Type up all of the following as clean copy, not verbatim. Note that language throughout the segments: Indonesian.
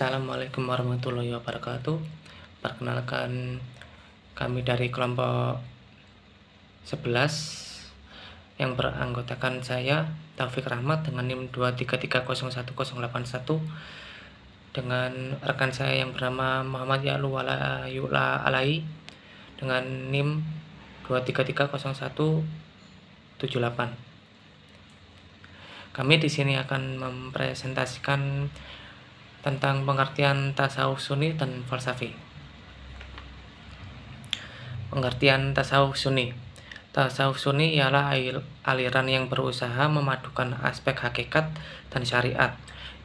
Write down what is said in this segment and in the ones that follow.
Assalamualaikum warahmatullahi wabarakatuh. Perkenalkan, kami dari kelompok 11 yang beranggotakan saya Taufik Rahmat dengan NIM 233011081 dengan rekan saya yang bernama Muhammad Ya'la Alai dengan NIM 2330178. Kami di sini akan mempresentasikan tentang pengertian tasawuf sunni dan falsafi. Pengertian tasawuf sunni. Tasawuf sunni ialah aliran yang berusaha memadukan aspek hakikat dan syariat,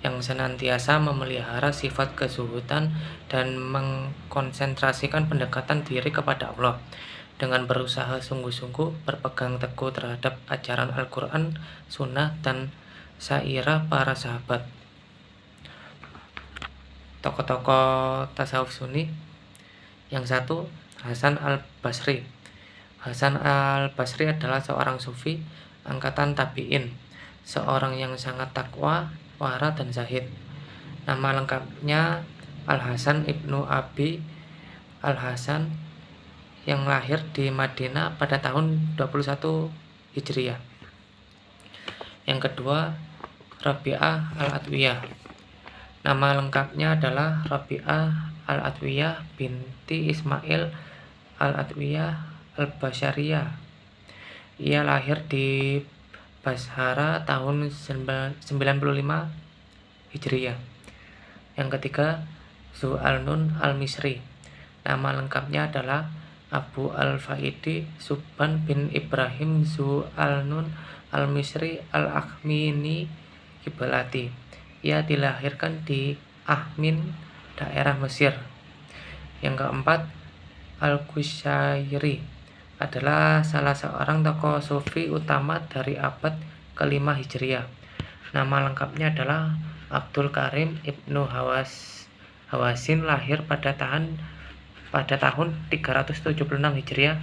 yang senantiasa memelihara sifat kezuhudan dan mengkonsentrasikan pendekatan diri kepada Allah, dengan berusaha sungguh-sungguh berpegang teguh terhadap ajaran Al-Quran, Sunnah, dan sairah para sahabat. Tokoh-tokoh tasawuf sunni. Yang satu, Hasan al-Basri. Hasan al-Basri adalah seorang sufi angkatan tabi'in, seorang yang sangat takwa, wara, dan zahid. Nama lengkapnya Al-Hasan ibnu Abi Al-Hasan, yang lahir di Madinah pada tahun 21 Hijriah. Yang kedua, Rabi'ah al-Adwiyah. Nama lengkapnya adalah Rabi'ah al-Adwiyah binti Ismail al-Adwiyah al-Basyariyah. Ia lahir di Basra tahun 95 Hijriah. Yang ketiga, Zu al-Nun al-Misri. Nama lengkapnya adalah Abu al-Faidi Subban bin Ibrahim Zu al-Nun al-Misri al-Akhmini Kibalati. Ia dilahirkan di Ahmin, daerah Mesir. Yang keempat, Al-Qushairi adalah salah seorang tokoh sufi utama dari abad ke-5 Hijriah. Nama lengkapnya adalah Abdul Karim Ibnu Hawasin, lahir pada tahun 376 Hijriah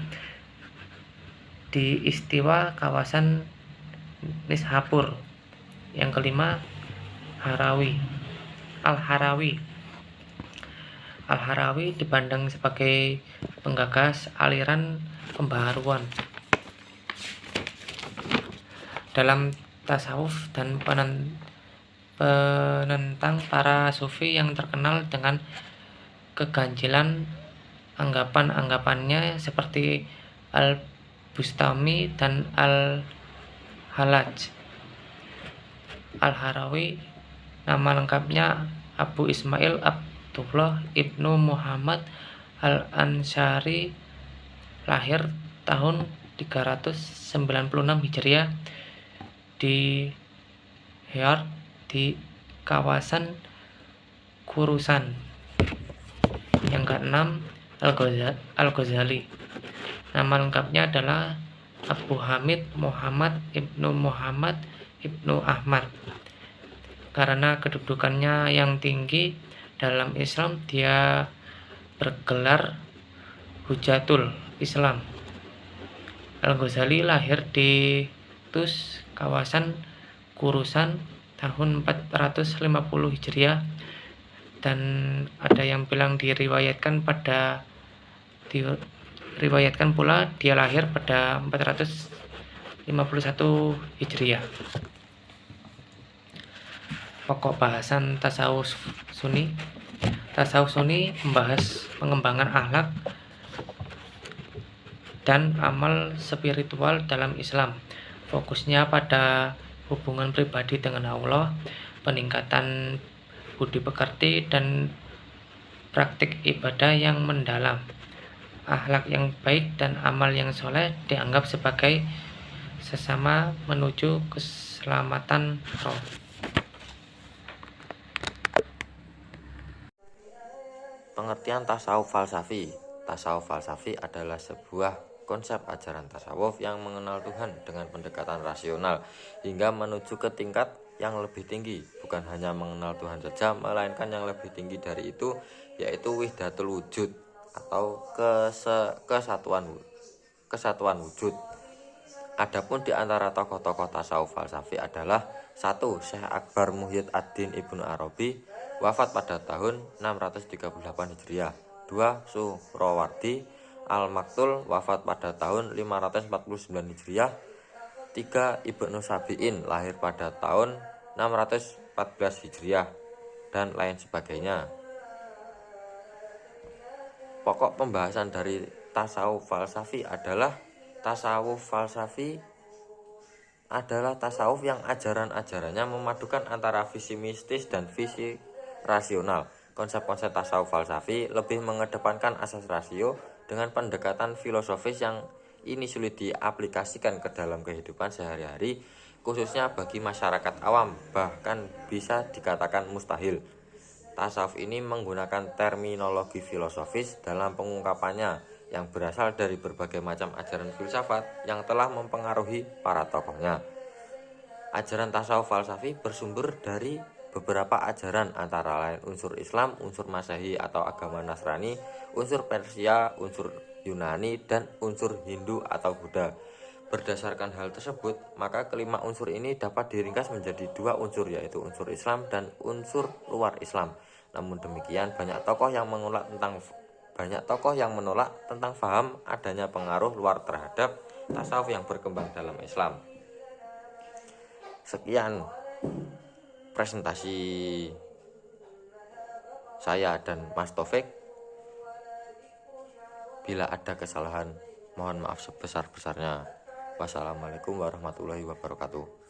di istiwa kawasan Nishapur. Yang kelima, Al-Harawi dipandang sebagai penggagas aliran pembaharuan dalam tasawuf dan penentang para sufi yang terkenal dengan keganjilan anggapan-anggapannya seperti Al-Bustami dan Al-Halaj. Al-Harawi nama lengkapnya Abu Ismail Abdullah Ibnu Muhammad Al-Ansari, lahir tahun 396 Hijriah di Heart di kawasan Kurusan. Yang keenam, Al-Ghazali. Nama lengkapnya adalah Abu Hamid Muhammad Ibnu Ahmad. Karena kedudukannya yang tinggi dalam Islam, dia bergelar Hujatul Islam. Al-Ghazali lahir di Tus, kawasan Kurusan tahun 450 Hijriah, dan ada yang bilang diriwayatkan pula dia lahir pada 451 Hijriah. Pokok bahasan tasawuf sunni. Tasawuf sunni membahas pengembangan akhlak dan amal spiritual dalam Islam. Fokusnya pada hubungan pribadi dengan Allah, peningkatan budi pekerti, dan praktik ibadah yang mendalam. Akhlak yang baik dan amal yang soleh dianggap sebagai sesama menuju keselamatan roh. Pengertian tasawuf falsafi. Tasawuf falsafi adalah sebuah konsep ajaran tasawuf yang mengenal Tuhan dengan pendekatan rasional hingga menuju ke tingkat yang lebih tinggi. Bukan hanya mengenal Tuhan saja, melainkan yang lebih tinggi dari itu, yaitu wihdatul wujud atau kesatuan wujud. Adapun di antara tokoh-tokoh tasawuf falsafi adalah 1. Syekh Akbar Muhyiddin Ibnu Arabi, wafat pada tahun 638 Hijriah. 2. Suhrawardi Al-Maktul, wafat pada tahun 549 Hijriah. 3. Ibnu Sabi'in, lahir pada tahun 614 Hijriah, dan lain sebagainya. Pokok pembahasan dari tasawuf falsafi adalah tasawuf falsafi adalah tasawuf yang ajaran-ajarannya memadukan antara visi mistis dan visi rasional. Konsep-konsep tasawuf falsafi lebih mengedepankan asas rasio dengan pendekatan filosofis yang ini sulit diaplikasikan ke dalam kehidupan sehari-hari, khususnya bagi masyarakat awam, bahkan bisa dikatakan mustahil. Tasawuf ini menggunakan terminologi filosofis dalam pengungkapannya yang berasal dari berbagai macam ajaran filsafat yang telah mempengaruhi para tokohnya. Ajaran tasawuf falsafi bersumber dari beberapa ajaran, antara lain unsur Islam, unsur Masehi atau agama Nasrani, unsur Persia, unsur Yunani, dan unsur Hindu atau Buddha. Berdasarkan hal tersebut, maka kelima unsur ini dapat diringkas menjadi dua unsur, yaitu unsur Islam dan unsur luar Islam. Namun demikian, banyak tokoh yang menolak tentang faham adanya pengaruh luar terhadap tasawuf yang berkembang dalam Islam. Sekian presentasi saya dan Mas Taufik. Bila ada kesalahan, mohon maaf sebesar-besarnya. Wassalamualaikum warahmatullahi wabarakatuh.